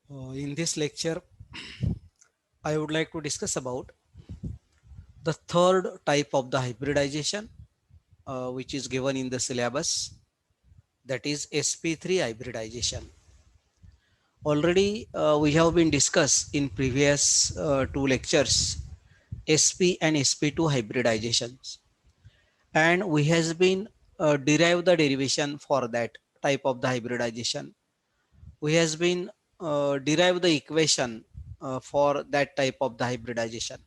In this lecture, I would like to discuss about the third type of the hybridization, which is given in the syllabus, that is sp3 hybridization. Already, we have been discussed in previous two lectures, sp and sp2 hybridizations, and we has been derived the derivation for that type of the hybridization. We has been derived the equation for that type of the hybridization.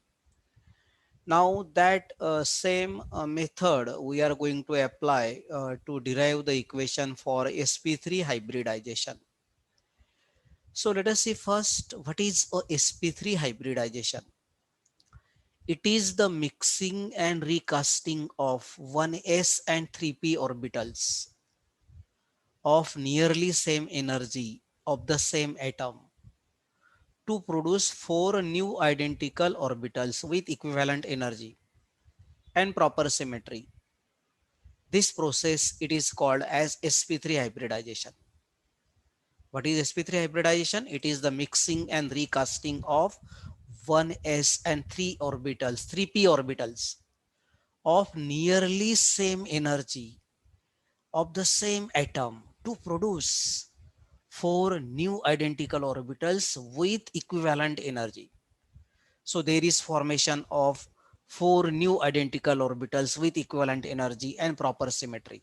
Now that same method we are going to apply to derive the equation for sp3 hybridization. So let us see first what is a sp3 hybridization. It is the mixing and recasting of 1s and 3p orbitals of nearly same energy of the same atom to produce four new identical orbitals with equivalent energy and proper symmetry. This process it is called as sp3 hybridization. What is sp3 hybridization? It is the mixing and recasting of 1s and 3 orbitals, 3p orbitals of nearly same energy of the same atom to produce four new identical orbitals with equivalent energy. So there is formation of four new identical orbitals with equivalent energy and proper symmetry.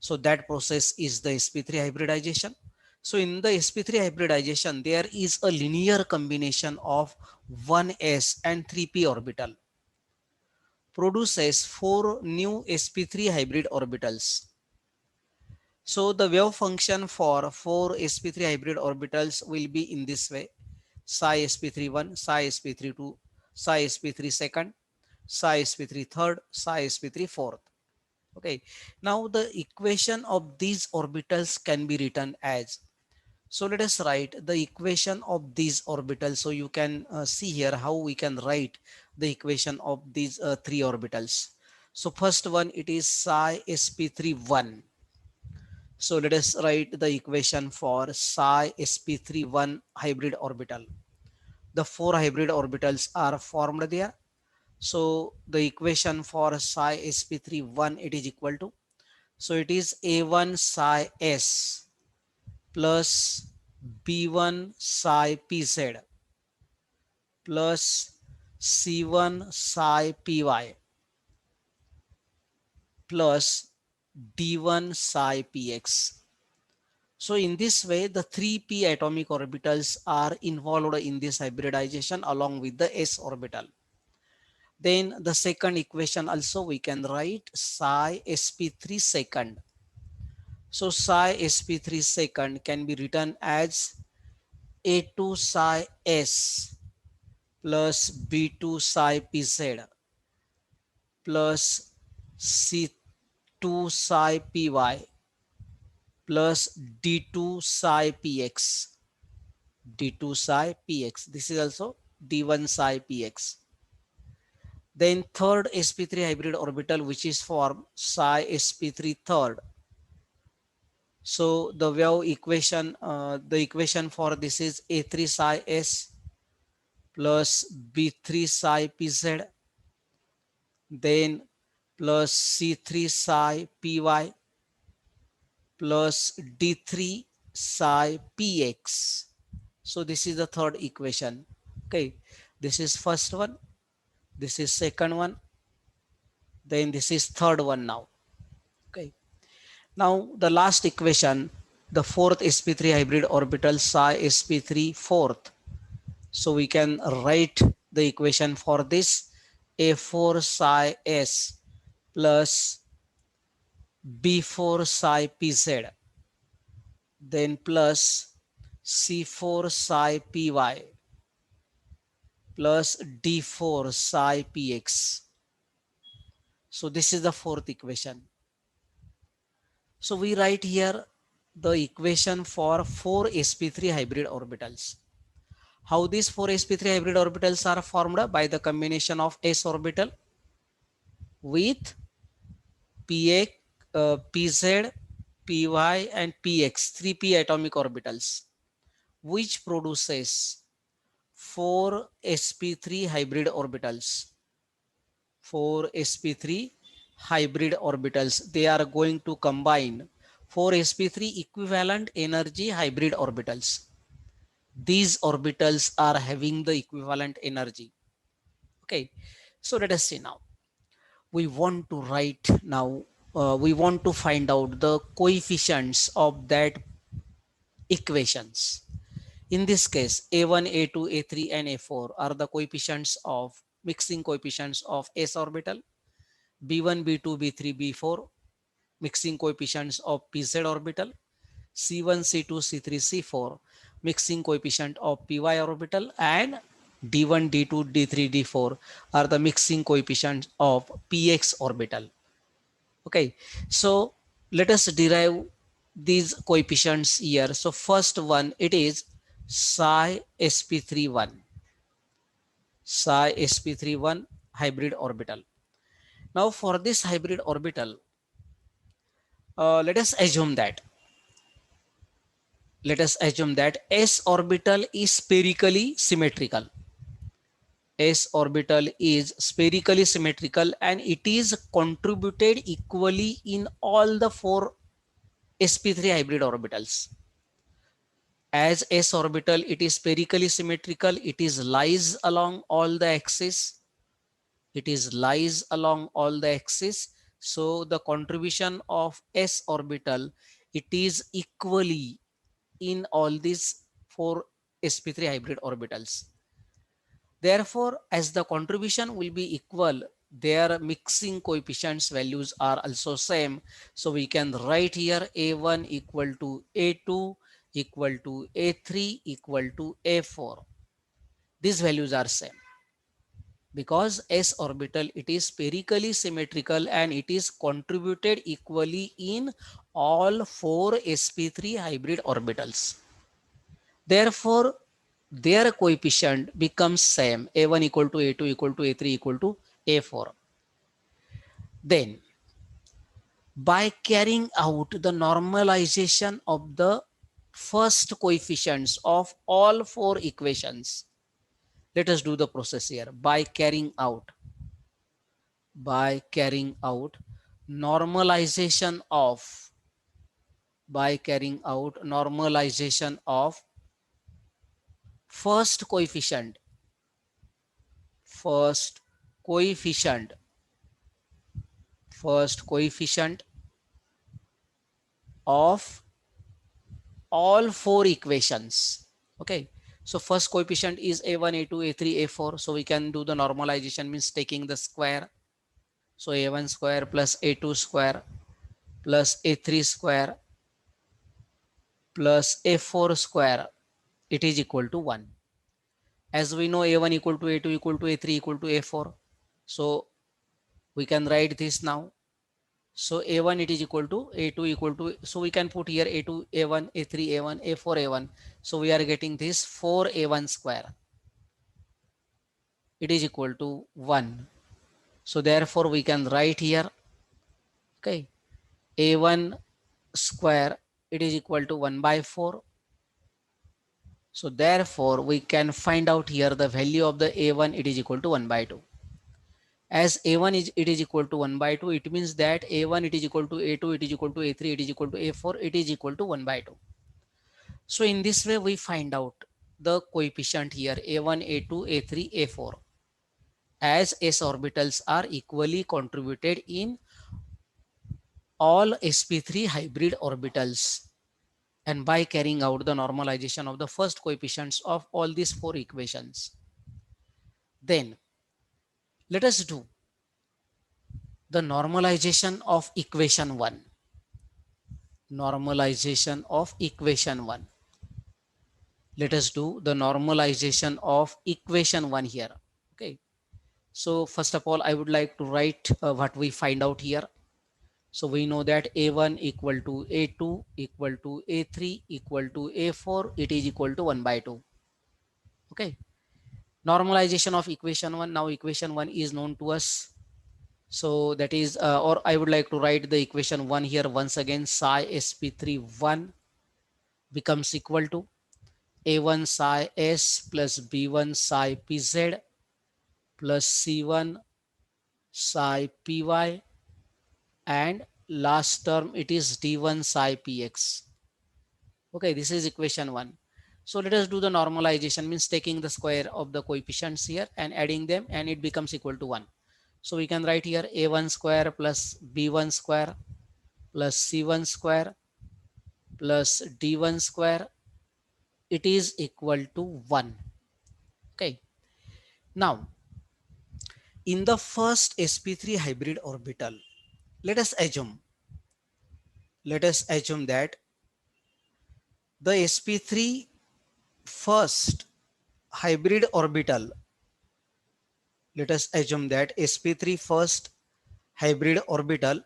So that process is the sp3 hybridization. So in the sp3 hybridization, there is a linear combination of 1s and 3p orbital produces four new sp3 hybrid orbitals. So the wave function for four sp3 hybrid orbitals will be in this way: psi sp31, psi sp32, psi sp3 second, psi sp3 third, psi sp3 fourth. Okay, now the equation of these orbitals can be written as, so let us write the equation of these orbitals. So you can see here how we can write the equation of these three orbitals. So first one, it is psi sp31. So let us write the equation for psi sp31 hybrid orbital. The four hybrid orbitals are formed there. So the equation for psi sp31, it is equal to, so it is A1 psi S plus B1 psi PZ plus C1 psi PY plus D1 psi PX. So in this way, the 3p atomic orbitals are involved in this hybridization along with the s orbital. Then the second equation also we can write psi sp3 second. So psi sp3 second can be written as A2 psi S plus B2 psi PZ plus C2 psi PY plus D2 psi PX. D2 psi PX. This is also D1 psi PX. Then third sp3 hybrid orbital, which is formed psi sp3 third. So the wave equation, the equation for this is A3 psi S plus B3 psi PZ, then plus C3 psi PY plus D3 psi PX. So this is the third equation. Okay, this is first one, this is second one, then this is third one now. Okay, now the last equation, the fourth sp3 hybrid orbital psi sp3 fourth. So we can write the equation for this: A4 psi S plus B4 psi PZ, then plus C4 psi PY plus D4 psi PX. So this is the fourth equation. So we write here the equation for four sp3 hybrid orbitals. How these four sp3 hybrid orbitals are formed? By the combination of s orbital with px, pz, py and px, 3p atomic orbitals which produces 4 sp3 hybrid orbitals. 4 sp3 hybrid orbitals. They are going to combine 4 sp3 equivalent energy hybrid orbitals. These orbitals are having the equivalent energy. Okay, so let us see now. We want to write now, we want to find out the coefficients of that equations. In this case, A1, A2, A3 and A4 are the coefficients of mixing coefficients of s orbital. B1, B2, B3, B4 mixing coefficients of pz orbital. C1, C2, C3, C4 mixing coefficient of py orbital, and D1, D2, D3, D4 are the mixing coefficients of px orbital. Okay, so let us derive these coefficients here. So first one, it is psi sp31, psi sp31 hybrid orbital. Now for this hybrid orbital, let us assume that s orbital is spherically symmetrical. S orbital is spherically symmetrical and it is contributed equally in all the 4 sp3 hybrid orbitals. As s orbital, it is spherically symmetrical, it is lies along all the axis, so the contribution of s orbital, it is equally in all these 4 sp3 hybrid orbitals. Therefore, as the contribution will be equal, their mixing coefficients values are also same. So we can write here A1 equal to A2 equal to A3 equal to A4. These values are same because s orbital, it is spherically symmetrical and it is contributed equally in all 4 sp3 hybrid orbitals. Therefore, their coefficient becomes same, A1 equal to A2 equal to A3 equal to A4. Then, by carrying out the normalization of the first coefficients of all 4 equations, let us do the process here. By carrying out normalization of first coefficient first coefficient of all 4 equations. Okay, so first coefficient is A1, A2, A3, A4. So we can do the normalization, means taking the square. So A1 square plus A2 square plus A3 square plus A4 square, it is equal to 1. As we know, A1 equal to A2 equal to A3 equal to A4. So we can write this now. So A1, it is equal to A2 equal to, so we can put here A2, A1, A3, A1, A4, A1. So we are getting this 4A1 square. It is equal to 1. So therefore we can write here, okay, A1 square, it is equal to 1 by 4. So therefore we can find out here the value of the A1, it is equal to 1 by 2. As A1 is, it is equal to 1 by 2, it means that A1, it is equal to A2, it is equal to A3, it is equal to A4, it is equal to 1 by 2. So in this way we find out the coefficient here A1, A2, A3, A4, as s orbitals are equally contributed in all sp3 hybrid orbitals, and by carrying out the normalization of the first coefficients of all these 4 equations. Then let us do the normalization of equation 1. Let us do the normalization of equation 1 here. Okay, so first of all I would like to write what we find out here. So we know that A1 equal to A2 equal to A3 equal to A4, it is equal to 1 by 2. Okay, normalization of equation 1. Now equation 1 is known to us. So that is, or I would like to write the equation 1 here once again. Psi sp31 becomes equal to, A1 psi S plus B1 psi PZ plus C1 psi PY, and last term it is D1 psi PX. Okay, this is equation 1. So let us do the normalization, means taking the square of the coefficients here and adding them, and it becomes equal to 1. So we can write here A1 square plus B1 square plus C1 square plus D1 square, it is equal to 1. Okay, now in the first sp3 hybrid orbital, let us assume that the sp3 first hybrid orbital, let us assume that sp3 first hybrid orbital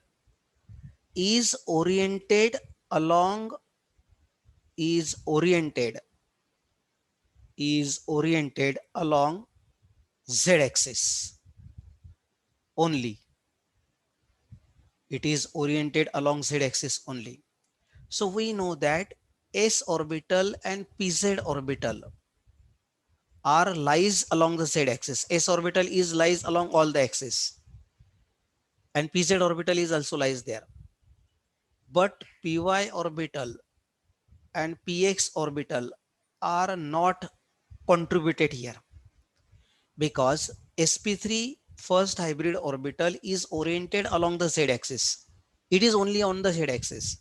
is oriented along is oriented along z axis only. It is oriented along z axis only. So we know that s orbital and pz orbital are lies along the z axis. S orbital is lies along all the axes, and pz orbital is also lies there. But py orbital and px orbital are not contributed here, because sp3 first hybrid orbital is oriented along the z axis. It is only on the z axis.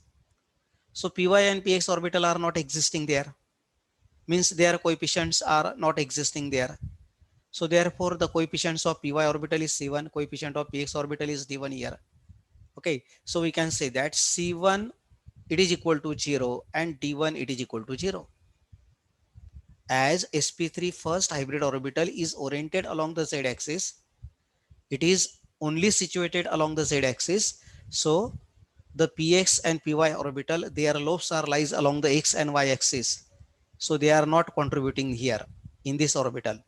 So py and px orbital are not existing there, means their coefficients are not existing there. So therefore the coefficients of py orbital is c1, coefficient of px orbital is d1 here. Okay, so we can say that c1 it is equal to 0 and d1 it is equal to 0. As sp3 first hybrid orbital is oriented along the z axis, it is only situated along the z axis. So the px and py orbital, their lobes are lies along the x and y axis. So they are not contributing here in this orbital.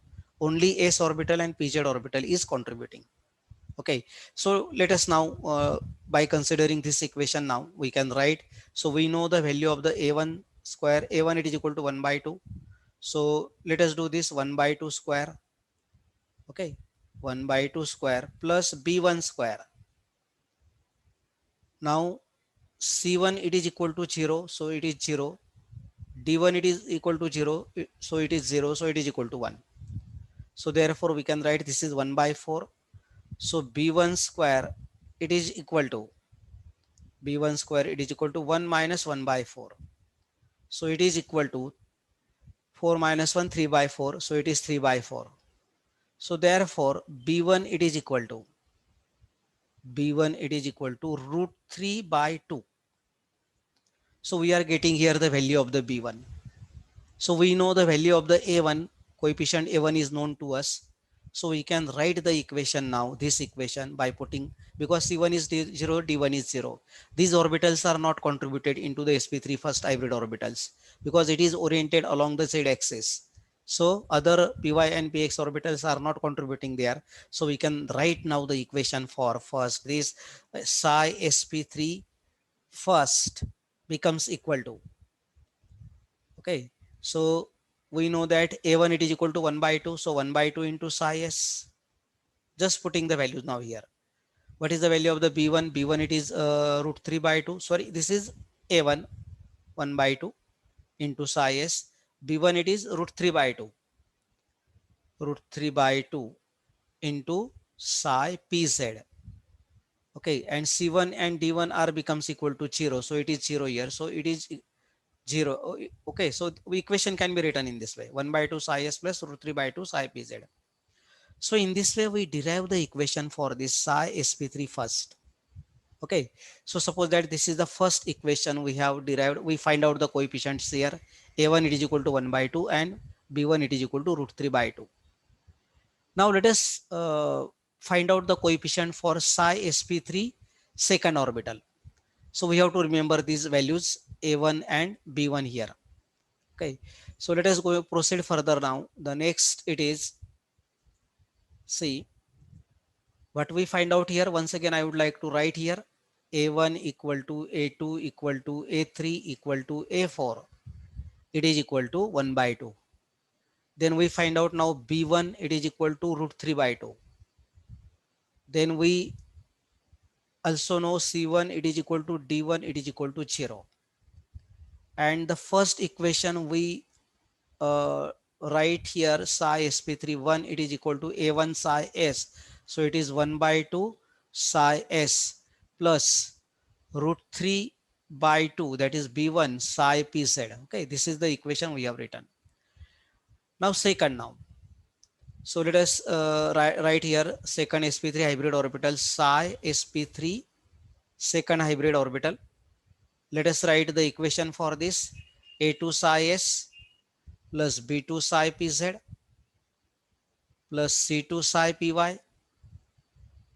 Only s orbital and pz orbital is contributing. Okay, so let us now by considering this equation, now we can write. So we know the value of the a1 square. A1 it is equal to 1 by 2. So let us do this 1 by 2 square. Okay, 1 by 2 square plus b1 square. Now c1 it is equal to 0, so it is 0. d1 it is equal to 0, so it is 0, so it is equal to 1. So therefore we can write this is 1 by 4. So b1 square it is equal to b1 square it is equal to 1 minus 1 by 4. So it is equal to 4 minus 1, 3 by 4. So it is 3 by 4. So therefore b1 it is equal to root 3 by 2. So we are getting here the value of the b1. So we know the value of the a1, coefficient a1 is known to us. So we can write the equation now, this equation, by putting, because c1 is 0, d1 is 0. These orbitals are not contributed into the sp3 first hybrid orbitals because it is oriented along the z axis. So other py and px orbitals are not contributing there. So we can write now the equation for first. This psi sp3 first becomes equal to, okay, so we know that a1 it is equal to 1 by 2. So 1 by 2 into psi s. Just putting the values now here. What is the value of the b1? b1 it is root 3 by 2. Sorry, this is a1 1 by 2 into psi s. b1 it is root 3 by 2. Root 3 by 2 into psi pz. Okay, and c1 and d1 are becomes equal to 0. So it is 0 here. So it is 0. Okay, so the equation can be written in this way: 1 by 2 psi s plus root 3 by 2 psi pz. So in this way we derive the equation for this psi sp3 first. Okay, so suppose that this is the first equation we have derived. We find out the coefficients here. A1 it is equal to 1 by 2 and b1 it is equal to root 3 by 2. Now let us find out the coefficient for psi sp3 second orbital. So we have to remember these values a1 and b1 here. Okay, so let us go proceed further now. The next it is, see what we find out here. Once again I would like to write here a1 equal to a2 equal to a3 equal to a4. it is equal to 1 by 2. Then we find out now B1 it is equal to root 3 by 2. Then we also know C1 it is equal to D1 it is equal to 0. And the first equation we write here psi sp3 1 it is equal to a1 psi s. So it is 1 by 2 psi s plus root 3 by 2 that is b1 psi pz. Okay, this is the equation we have written. Now second now. So let us write here second sp3 hybrid orbital psi sp3 second hybrid orbital. Let us write the equation for this a2 psi s plus b2 psi pz plus c2 psi py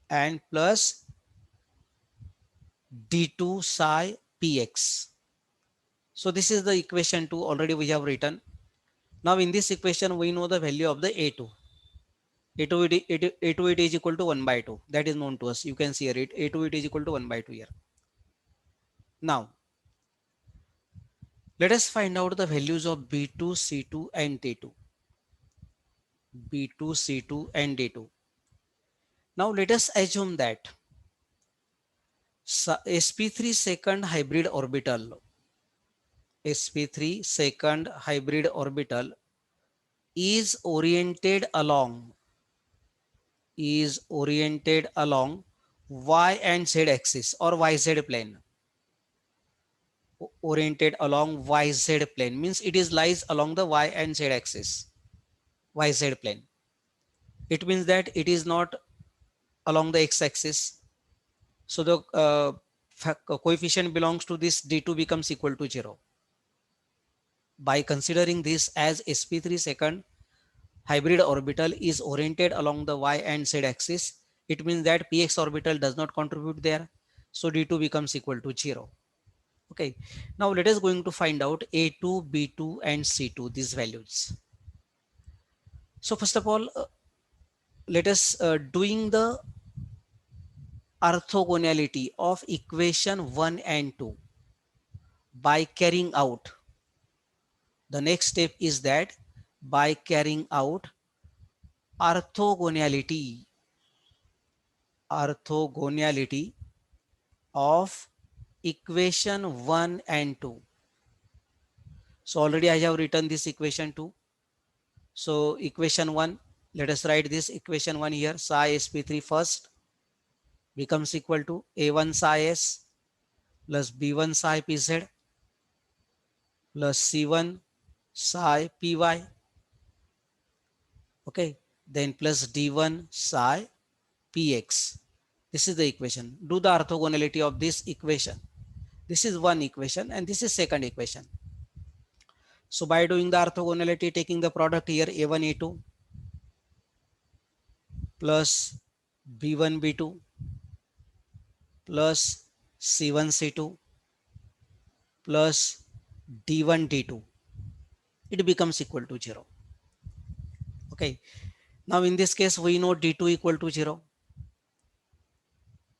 and plus d2 psi px. So this is the equation 2 already we have written. Now in this equation we know the value of the a2. A2 it is equal to 1 by 2. That is known to us. You can see here A2 it is equal to 1 by 2 here. Now let us find out the values of B2, C2 and D2. B2, C2 and D2. Now let us assume that sp3 second hybrid orbital sp3 second hybrid orbital is oriented along y and z axis or yz plane. Oriented along yz plane means it is lies along the y and z axis, yz plane. It means that it is not along the x axis. So the coefficient belongs to this d2 becomes equal to 0. By considering this as sp3 second hybrid orbital is oriented along the y and z axis, it means that px orbital does not contribute there. So d2 becomes equal to 0. Okay, now let us going to find out a2, b2 and c2 these values. So first of all, let us doing the orthogonality of equation 1 and 2 by carrying out. The next step is that by carrying out orthogonality of equation 1 and 2. So already I have written this equation 2. So equation 1, let us write this equation 1 here. Psi sp3 first becomes equal to a1 psi s plus b1 psi pz plus c1 psi py. Okay, then plus d1 psi px. This is the equation. Do the orthogonality of this equation. This is one equation and this is second equation. So by doing the orthogonality, taking the product here a1 a2 plus b1 b2 plus c1 c2 plus d1 d2, it becomes equal to 0. Okay, now in this case we know d2 equal to 0,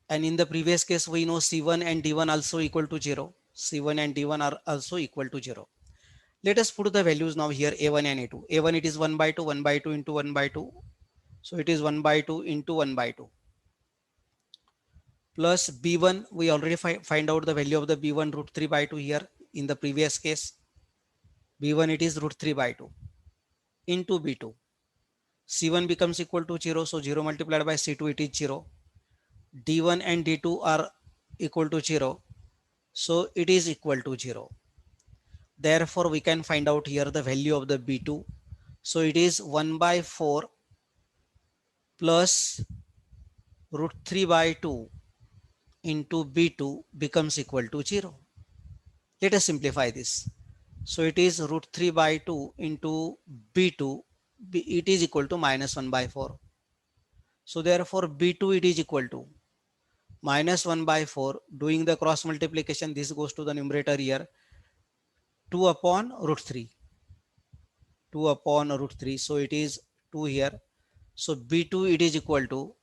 and in the previous case we know c1 and d1 also equal to 0. C1 and d1 are also equal to 0. Let us put the values now here a1 and a2. A1 it is 1 by 2, 1 by 2 into 1 by 2. So it is 1 by 2 into 1 by 2 plus b1. We already find out the value of the b1 root 3 by 2 here. In the previous case b1 it is root 3 by 2 into b2. C1 becomes equal to 0. So 0 multiplied by C2 it is 0. D1 and D2 are equal to 0. So it is equal to 0. Therefore we can find out here the value of the B2. So it is 1 by 4 plus root 3 by 2 into B2 becomes equal to 0. Let us simplify this. So it is root 3 by 2 into B2, it is equal to minus 1 by 4. So therefore B2 it is equal to minus 1 by 4. Doing the cross multiplication, this goes to the numerator here, 2 upon root 3. 2 upon root 3. So it is 2 here. So B2 it is equal to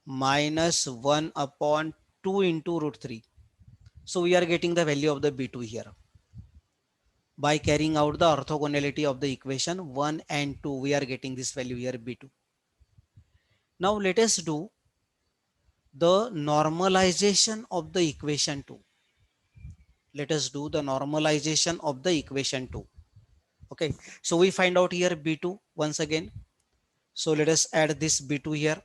minus 1 upon 2 into root 3. So we are getting the value of the B2 here. By carrying out the orthogonality of the equation 1 and 2, we are getting this value here b2. Now let us do the normalization of the equation 2. Let us do the normalization of the equation 2. Okay, so we find out here b2 once again. So let us add this b2 here.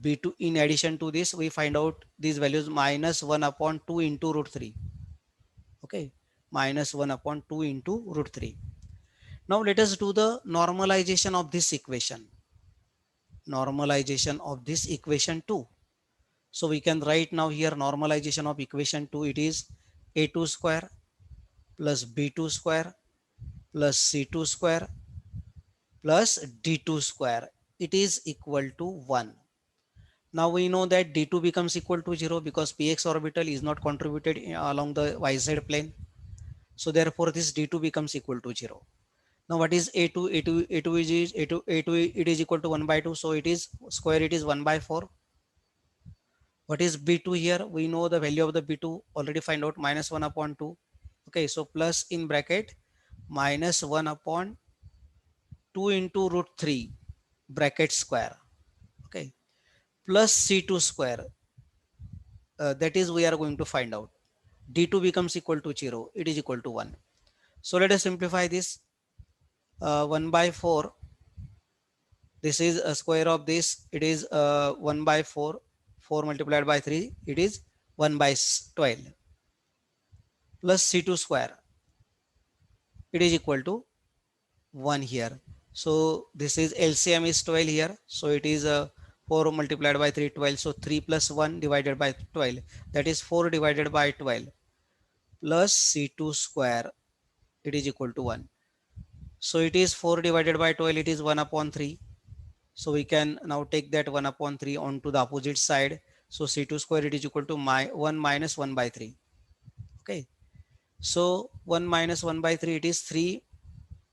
b2, in addition to this, we find out these values minus 1 upon 2 into root 3. Okay, minus 1 upon 2 into root 3. Now let us do the normalization of this equation. Normalization of this equation 2. So we can write now here normalization of equation 2. It is a2 square plus b2 square plus c2 square plus d2 square. It is equal to 1. Now we know that d2 becomes equal to 0 because px orbital is not contributed along the yz plane. So therefore this d2 becomes equal to 0. Now what is a2? A2 it is equal to 1 by 2. So it is square, it is 1 by 4. What is b2 here? We know the value of the b2 already, find out minus 1 upon 2. Okay, so plus in bracket minus 1 upon 2 into root 3 bracket square. Okay, plus c2 square. That is we are going to find out. d2 becomes equal to 0. It is equal to 1. So let us simplify this. 1 by 4. This is a square of this. It is 1 by 4. 4 multiplied by 3. It is 1 by 12. Plus c2 square. It is equal to 1 here. So this is LCM is 12 here. So it is 4 multiplied by 3, 12. So 3 plus 1 divided by 12. That is 4 divided by 12 plus C2 square. It is equal to 1. So it is 4 divided by 12. It is 1 upon 3. So we can now take that 1 upon 3 onto the opposite side. So C2 square, it is equal to 1 minus 1 by 3. Okay. So 1 minus 1 by 3, it is 3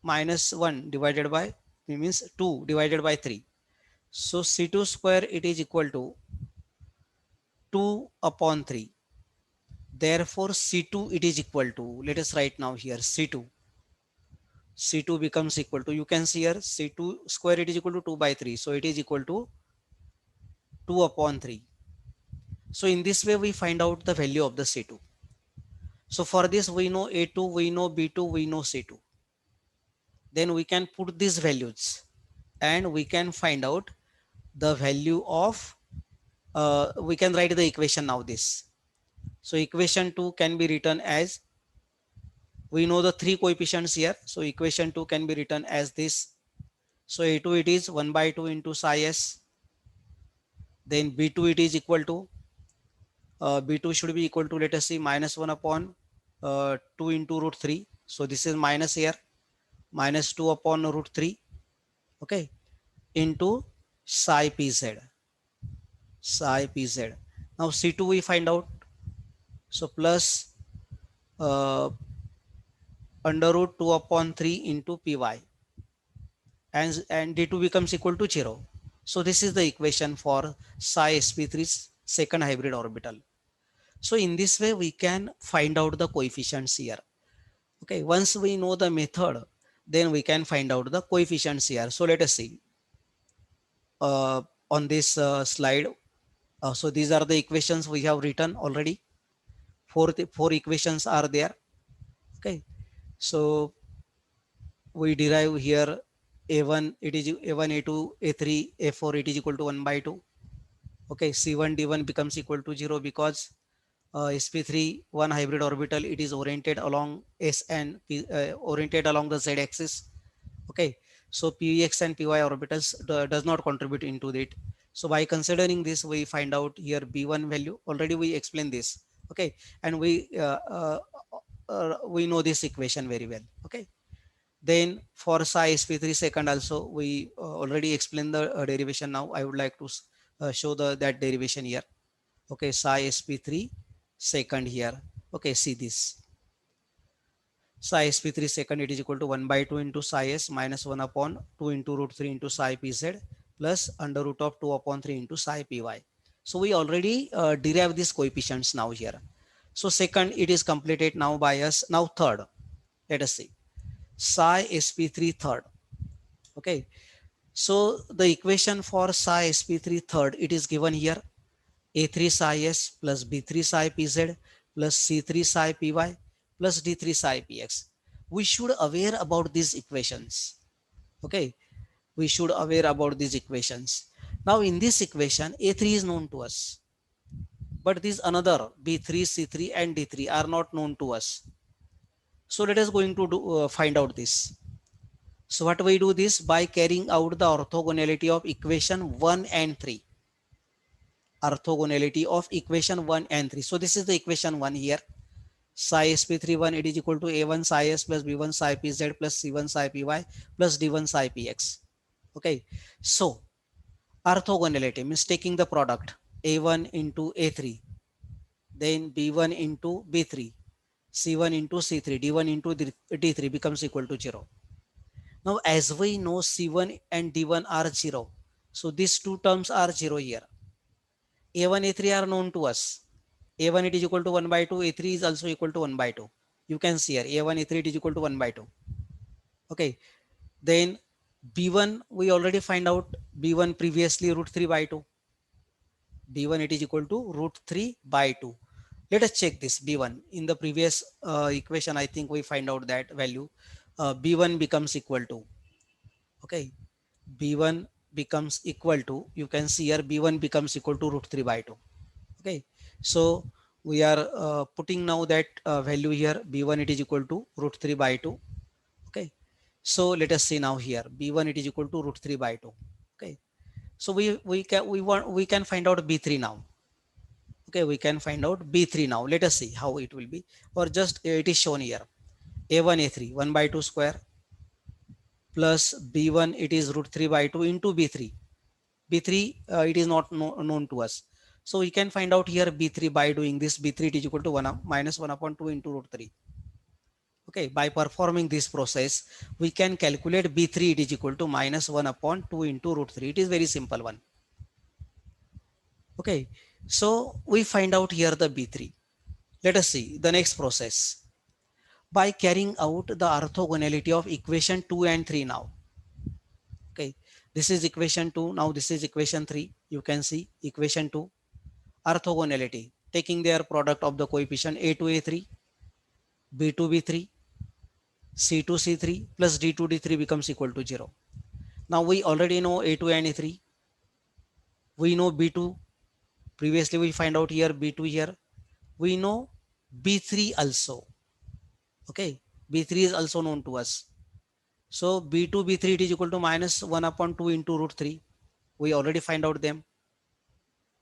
minus 1 divided by, it means 2 divided by 3. So C2 square, it is equal to 2 upon 3. Therefore C2, it is equal to, let us write now here C2. C2 becomes equal to, you can see here C2 square, it is equal to 2 by 3. So it is equal to 2 upon 3. So in this way we find out the value of the C2. So for this we know A2, we know B2, we know C2. Then we can put these values and we can find out the value of, we can write the equation now this. So equation 2 can be written as, we know the three coefficients here. So equation 2 can be written as this. So A2 it is 1 by 2 into psi s. Then B2 it is equal to, B2 should be equal to, let us see, minus 1 upon 2 into root 3. So this is minus here, minus 2 upon root 3. Okay, into psi pz. Psi pz. Now C2 we find out. So plus under root 2 upon 3 into py. And d2 becomes equal to 0. So this is the equation for psi sp3's second hybrid orbital. So in this way we can find out the coefficients here. Okay, once we know the method, then we can find out the coefficients here. So let us see on this slide. So these are the equations we have written already. Four equations are there. Okay, so we derive here a1, it is a1, a2, a3, a4, it is equal to 1 by 2. Okay, c1 d1 becomes equal to 0 because sp3 one hybrid orbital, it is oriented along s and p, oriented along the z axis. Okay, so px and py orbitals does not contribute into it. So by considering this, we find out here b1 value. Already we explained this. Okay, and we know this equation very well. Okay, then for psi sp3 second also we already explained the derivation. Now I would like to show that derivation here. Okay, psi sp3 second here. Okay, see this. Psi sp3 second, it is equal to 1 by 2 into psi s minus 1 upon 2 into root 3 into psi pz plus under root of 2 upon 3 into psi py. So we already derived these coefficients now here. So second, it is completed now by us. Now third. Let us see. Psi sp3 third. Okay, so the equation for psi sp3 third, it is given here: a3 psi s plus b3 psi pz plus c3 psi py plus d3 psi px. We should aware about these equations. Okay, we should aware about these equations. Now in this equation, a3 is known to us, but this another b3, c3 and d3 are not known to us. So let us going to find out this. So what we do this by carrying out the orthogonality of equation 1 and 3. Orthogonality of equation 1 and 3. So this is the equation 1 here. Psi sp31, it is equal to a1 psi s plus b1 psi pz plus c1 psi py plus d1 psi px. Okay, so orthogonality means taking the product a1 into a3, then b1 into b3, c1 into c3, d1 into d3 becomes equal to 0. Now as we know c1 and d1 are 0, so these two terms are 0 here. a1 a3 are known to us. a1 it is equal to 1 by 2, a3 is also equal to 1 by 2. You can see here a1 a3 it is equal to 1 by 2. Okay, then b1 we already find out, b1 previously root 3 by 2. b1 it is equal to root 3 by 2. Let us check this b1 in the previous equation. I think we find out that value b1 becomes equal to, okay, b1 becomes equal to, you can see here b1 becomes equal to root 3 by 2. Okay, so we are putting now that value here, b1 it is equal to root 3 by 2. Okay, so let us see now here b1 it is equal to root 3 by 2. Okay, so we can find out b3 now. Okay, we can find out b3 now. Let us see how it will be, or just it is shown here a1 a3 1 by 2 square plus b1 it is root 3 by 2 into b3. b3 it is not known to us, so we can find out here b3 by doing this. b3 it is equal to 1 minus 1 upon 2 into root 3. Okay, by performing this process we can calculate b3 it is equal to minus 1 upon 2 into root 3. It is very simple one. Okay, so we find out here the b3. Let us see the next process by carrying out the orthogonality of equation 2 and 3 now. Okay, this is equation 2, now this is equation 3. You can see equation 2 orthogonality, taking their product of the coefficient a2 a3, b2 b3, c2 c3 plus d2 d3 becomes equal to 0. Now we already know a2 and a3, we know b2, previously we find out here b2 here, we know b3 also. Okay, b3 is also known to us. So b2 b3 it is equal to minus 1 upon 2 into root 3. We already find out them.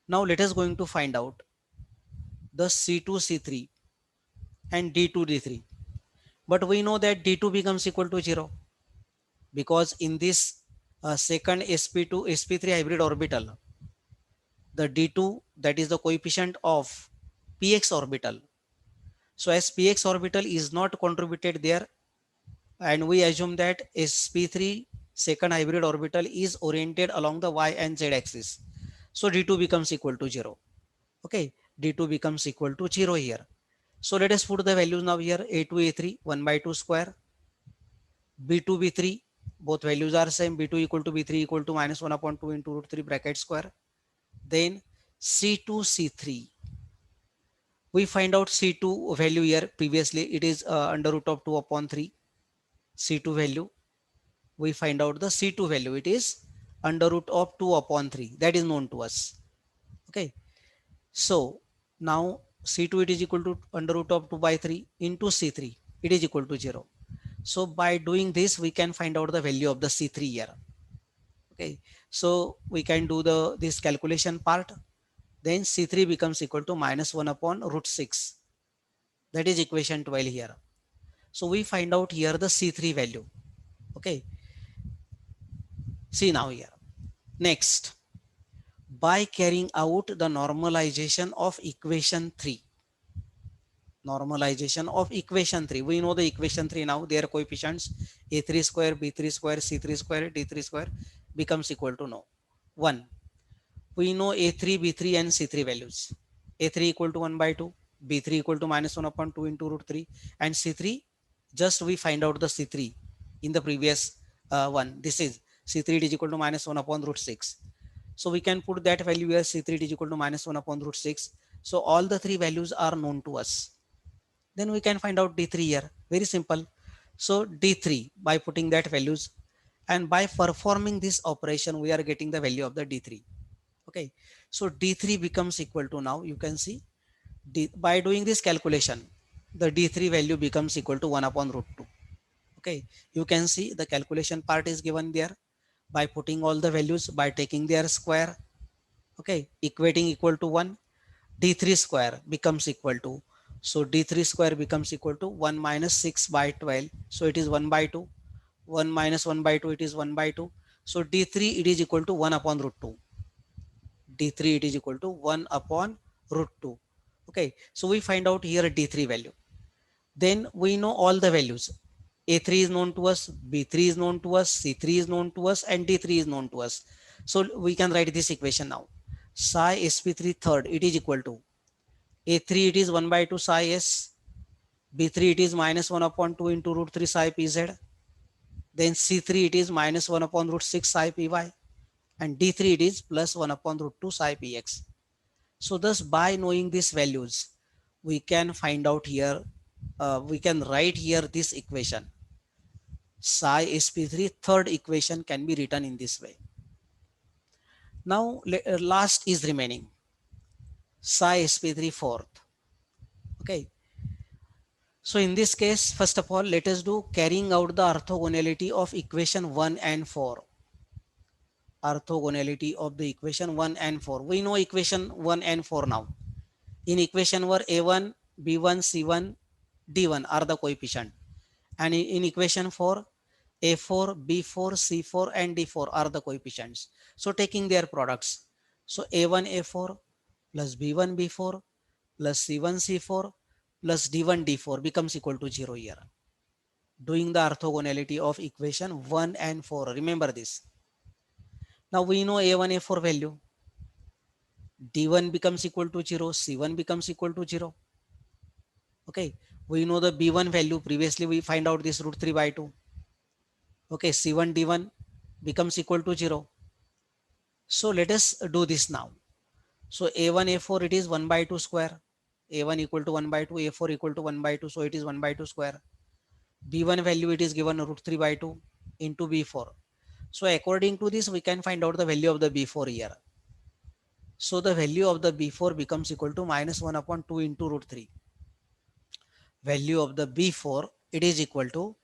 Now let us going to find out the c2 c3 and d2 d3. But we know that d2 becomes equal to 0 because in this second sp2 sp3 hybrid orbital, the d2, that is the coefficient of px orbital. So as px orbital is not contributed there, and we assume that sp3 second hybrid orbital is oriented along the y and z axis, so d2 becomes equal to 0. Okay, d2 becomes equal to 0 here. So let us put the values now here, a2 a3 1 by 2 square, b2 b3 both values are same, b2 equal to b3 equal to minus 1 upon 2 into root 3 bracket square. Then c2 c3, we find out c2 value here, previously it is under root of 2 upon 3. c2 value, we find out the c2 value, it is under root of 2 upon 3, that is known to us. Okay, so now c2 it is equal to under root of 2 by 3 into c3, it is equal to 0. So by doing this we can find out the value of the c3 here. Okay, so we can do the this calculation part. Then c3 becomes equal to minus 1 upon root 6, that is equation 12 here. So we find out here the c3 value. Okay, see now here. Next, by carrying out the normalization of equation 3, normalization of equation 3, we know the equation 3 now, their coefficients a3 square b3 square c3 square d3 square becomes equal to no 1. We know a3 b3 and c3 values, a3 equal to 1 by 2, b3 equal to minus 1 upon 2 into root 3, and c3 Just we find out the C3 in the previous one. This is C3 is equal to minus 1 upon root 6. So we can put that value as C3 is equal to minus 1 upon root 6. So all the three values are known to us. Then we can find out D3 here. Very simple. So D3 by putting that values, and by performing this operation we are getting the value of the D3. Okay. So D3 becomes equal to, now you can see, by doing this calculation, the D3 value becomes equal to 1 upon root 2. Okay. You can see the calculation part is given there by putting all the values, by taking their square. Okay. Equating equal to 1. D3 square becomes equal to, so D3 square becomes equal to 1 minus 6 by 12. So it is 1 by 2. 1 minus 1 by 2, it is 1 by 2. So D3 it is equal to 1 upon root 2. D3 it is equal to 1 upon root 2. Okay. So we find out here D3 value. Then we know all the values. A3 is known to us, B3 is known to us, C3 is known to us, and D3 is known to us. So we can write this equation now. Psi sp3 third, it is equal to A3 it is 1 by 2 psi s, B3 it is minus 1 upon 2 into root 3 psi pz, then C3 it is minus 1 upon root 6 psi py, and D3 it is plus 1 upon root 2 psi px. So thus by knowing these values, we can find out here, we can write here this equation. Psi sp3 third equation can be written in this way. Now last is remaining psi sp3 fourth. Okay. So in this case, first of all, let us do carrying out the orthogonality of equation 1 and 4. Orthogonality of the equation 1 and 4. We know equation 1 and 4 now. In equation where A1, B1, C1, D1 are the coefficient. And in equation 4, A4, B4, C4 and D4 are the coefficients. So taking their products. So A1, A4 plus B1, B4 plus C1, C4 plus D1, D4 becomes equal to 0 here. Doing the orthogonality of equation 1 and 4. Remember this. Now we know A1, A4 value. D1 becomes equal to 0. C1 becomes equal to 0. Okay. We know the B1 value. Previously we find out this root 3 by 2. Okay. C1, D1 becomes equal to 0. So let us do this now. So A1, A4 it is 1 by 2 square. A1 equal to 1 by 2. A4 equal to 1 by 2. So it is 1 by 2 square. B1 value it is given root 3 by 2 into B4. So according to this, we can find out the value of the B4 here. So the value of the B4 becomes equal to minus 1 upon 2 into root 3. Value of the B4, it is equal to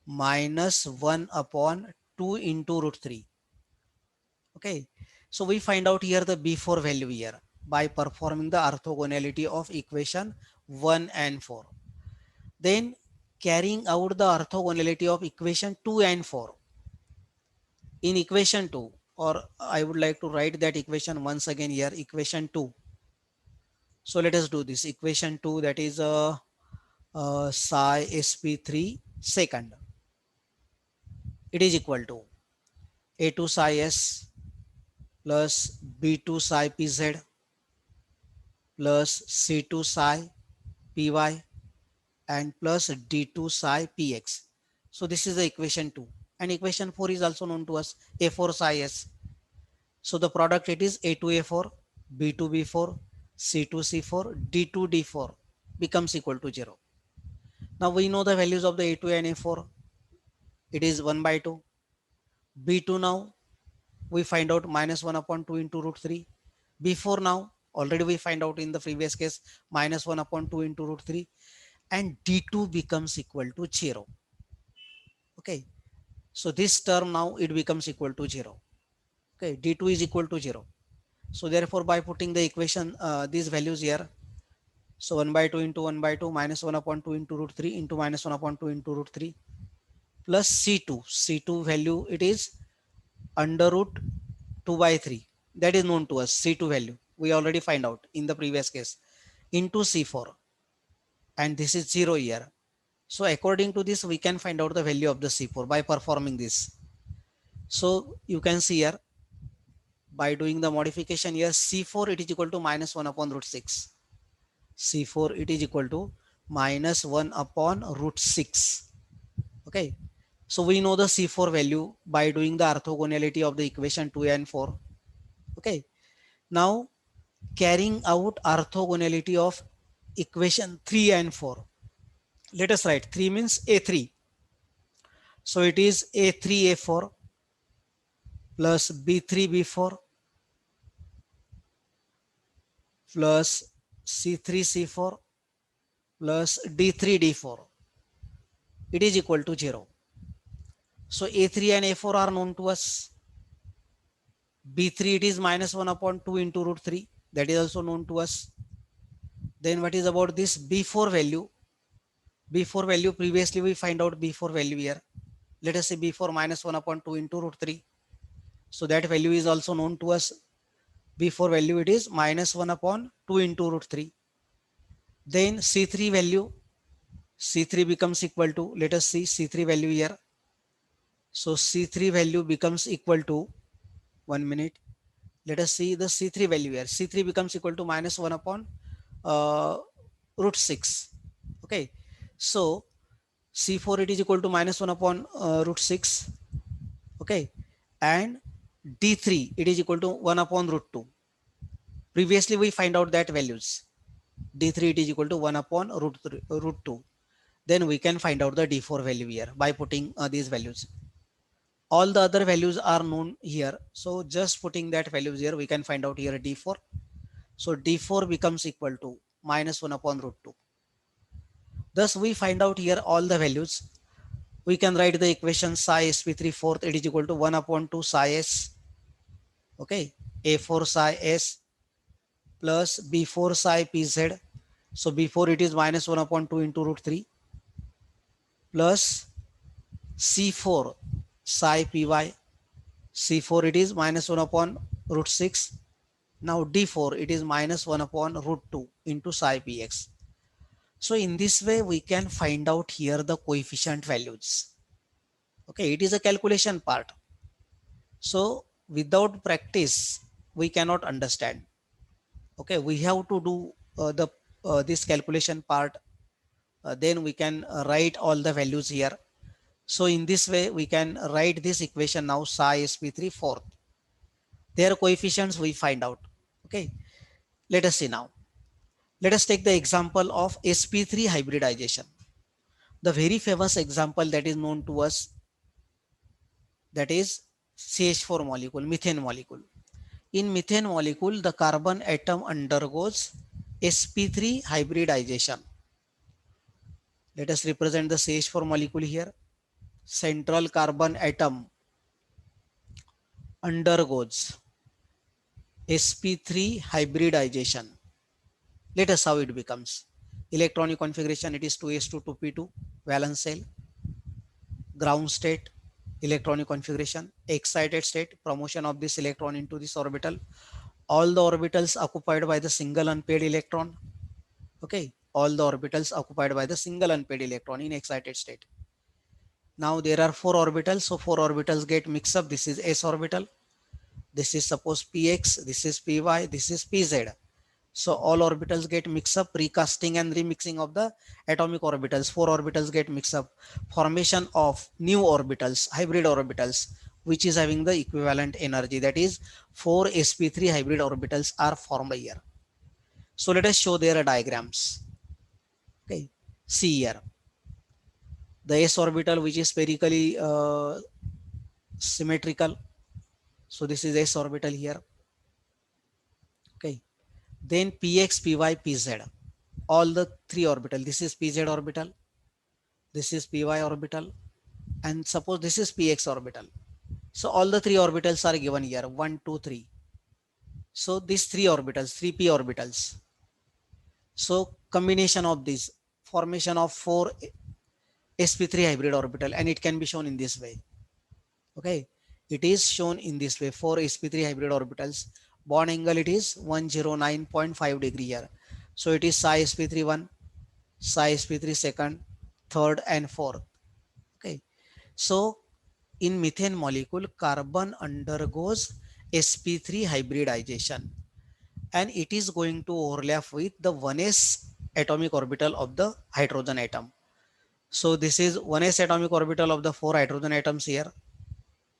minus 1 upon 2 into root 3. Okay. So we find out here the B4 value here by performing the orthogonality of equation 1 and 4. Then carrying out the orthogonality of equation 2 and 4. In equation 2, or I would like to write that equation once again here, equation 2. So let us do this. Equation 2, that is psi sp3 second. It is equal to A2 psi s plus B2 psi pz plus C2 psi py and plus D2 psi px. So this is the equation 2. And equation 4 is also known to us, A4 psi s. So the product it is A2A4, B2B4, C2C4, D2D4 becomes equal to 0. Now we know the values of the A2 and A4. It is 1 by 2. B2 now we find out minus 1 upon 2 into root 3. B4 now already we find out in the previous case minus 1 upon 2 into root 3. And D2 becomes equal to 0. Okay. So this term now it becomes equal to 0. Okay. D2 is equal to 0. So therefore by putting the equation these values here, so 1 by 2 into 1 by 2 minus 1 upon 2 into root 3 into minus 1 upon 2 into root 3 plus C2 value it is under root 2 by 3, that is known to us. C2 value we already find out in the previous case, into C4, and this is 0 here. So according to this we can find out the value of the C4 by performing this. So you can see here by doing the modification here, C4 it is equal to minus 1 upon root 6. C4 it is equal to minus 1 upon root 6. Okay, so we know the C4 value by doing the orthogonality of the equation 2 and 4. Okay, now carrying out orthogonality of equation 3 and 4. Let us write 3 means A3. So it is A3A4 plus B3B4 plus C3C4 plus D3D4. It is equal to 0. So A3 and A4 are known to us. B3 it is minus 1 upon 2 into root 3. That is also known to us. Then what is about this B4 value? B4 value, previously we find out B4 value here. Let us say B4 minus 1 upon 2 into root 3. So that value is also known to us. B4 value it is minus 1 upon 2 into root 3. Then C3 value, C3 becomes equal to, let us see C3 value here. So C3 value becomes equal to, 1 minute. Let us see the C3 value here. C3 becomes equal to minus 1 upon root 6. Okay. So C4 it is equal to minus 1 upon root 6. Okay. And D3 it is equal to 1 upon root 2. Previously we find out that values. D3 it is equal to 1 upon root 2. Then we can find out the D4 value here by putting these values. All the other values are known here. So just putting that values here, we can find out here D4. So D4 becomes equal to minus 1 upon root 2. Thus we find out here all the values. We can write the equation psi sp3 fourth, it is equal to 1 upon 2 psi s. Okay, A4 psi s plus B4 psi pz. So B4 it is minus 1 upon 2 into root 3 plus C4 psi py. C4 it is minus 1 upon root 6. Now D4 it is minus 1 upon root 2 into psi px. So in this way we can find out here the coefficient values. Okay, it is a calculation part. So without practice we cannot understand. Okay, we have to do the this calculation part. Then we can write all the values here. So in this way we can write this equation now psi sp3 fourth. Their coefficients we find out. Okay, let us see now. Let us take the example of sp3 hybridization. The very famous example that is known to us, that is CH4 molecule, methane molecule. In methane molecule, the carbon atom undergoes sp3 hybridization. Let us represent the CH4 molecule here. Central carbon atom undergoes sp3 hybridization. Let us how it becomes. Electronic configuration, it is 2s2 2p2 valence shell. Ground state, electronic configuration. Excited state, promotion of this electron into this orbital. All the orbitals occupied by the single unpaired electron. Okay, all the orbitals occupied by the single unpaired electron in excited state. Now there are 4 orbitals, so 4 orbitals get mixed up. This is s orbital, this is suppose px, this is py, this is pz. So all orbitals get mixed up, recasting and remixing of the atomic orbitals. 4 orbitals get mixed up, formation of new orbitals, hybrid orbitals, which is having the equivalent energy, that is 4 sp3 hybrid orbitals are formed here. So let us show their diagrams. Okay, see here the s orbital, which is spherically symmetrical. So this is s orbital here. Okay, then px, py, pz, all the 3 orbital. This is pz orbital, this is py orbital, and suppose this is px orbital. So all the 3 orbitals are given here, 1 2 3. So these 3 orbitals, 3p orbitals. So combination of these, formation of 4 sp3 hybrid orbital, and it can be shown in this way. Okay, it is shown in this way, 4 sp3 hybrid orbitals. Bond angle it is 109.5 degree here. So it is psi sp3 1, psi sp3 second, third and fourth. Okay, so in methane molecule, carbon undergoes sp3 hybridization, and it is going to overlap with the 1s atomic orbital of the hydrogen atom. So this is 1s atomic orbital of the 4 hydrogen atoms here.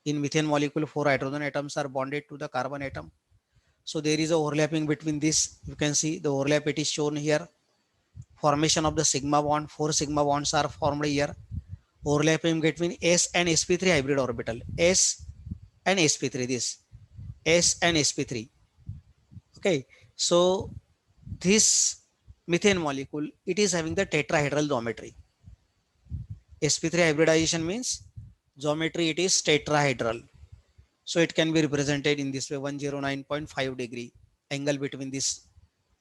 In methane molecule, 4 hydrogen atoms are bonded to the carbon atom. So there is a overlapping between this. You can see the overlap, it is shown here. Formation of the sigma bond, 4 sigma bonds are formed here. Overlapping between s and sp3 hybrid orbital, s and sp3, this s and sp3. Okay, so this methane molecule, it is having the tetrahedral geometry. sp3 hybridization means geometry, it is tetrahedral. So it can be represented in this way, 109.5 degree angle between these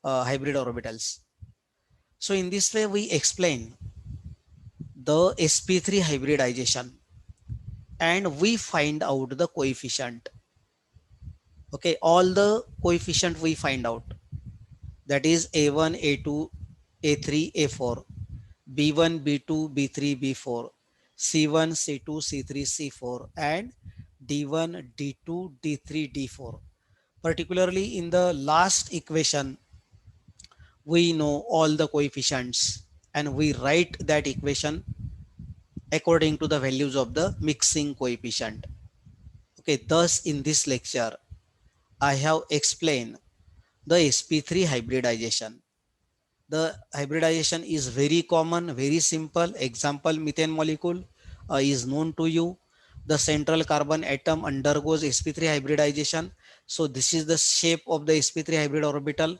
hybrid orbitals. So in this way we explain the sp3 hybridization and we find out the coefficient. Okay, all the coefficient we find out, that is a1, a2, a3, a4, b1, b2, b3, b4, c1, c2, c3, c4, and d1, d2, d3, d4. Particularly in the last equation, we know all the coefficients and we write that equation according to the values of the mixing coefficient. Okay, thus in this lecture, I have explained the sp3 hybridization. The hybridization is very common, very simple. Example, methane molecule is known to you. The central carbon atom undergoes sp3 hybridization. So this is the shape of the sp3 hybrid orbital.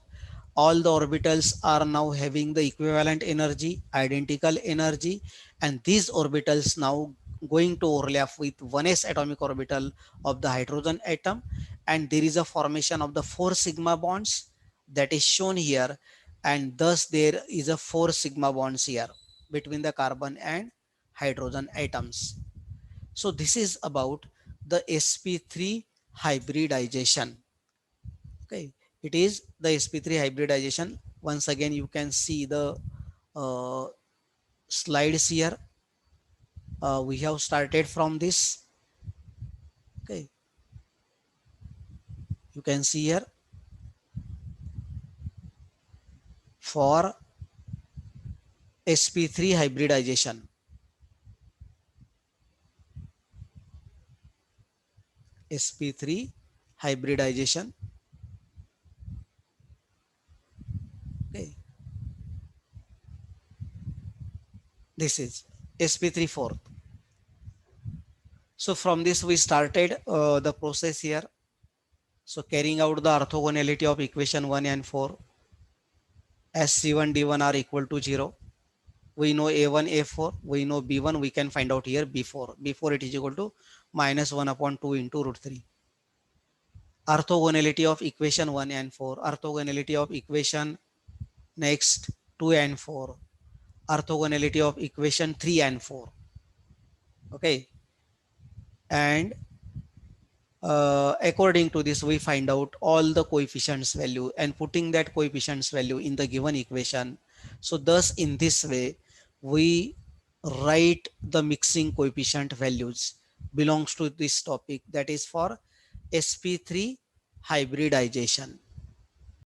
All the orbitals are now having the equivalent energy, identical energy, and these orbitals now going to overlap with 1s atomic orbital of the hydrogen atom, and there is a formation of the 4 sigma bonds that is shown here, and thus there is a 4 sigma bonds here between the carbon and hydrogen atoms. So this is about the sp3 hybridization. Okay, it is the sp3 hybridization. Once again you can see the uh, slides here. We have started from this. Okay, you can see here for sp3 hybridization. sp3 hybridization. Okay, this is sp3 fourth. So from this we started the process here. So carrying out the orthogonality of equation 1 and 4, as c1 d1 are equal to 0. We know a1, a4, we know b1, we can find out here b4. b4 it is equal to minus 1 upon 2 into root 3. Orthogonality of equation 1 and 4, orthogonality of equation next 2 and 4, orthogonality of equation 3 and 4. Okay, and according to this we find out all the coefficients value and putting that coefficients value in the given equation. So thus in this way we write the mixing coefficient values belongs to this topic, that is for sp3 hybridization.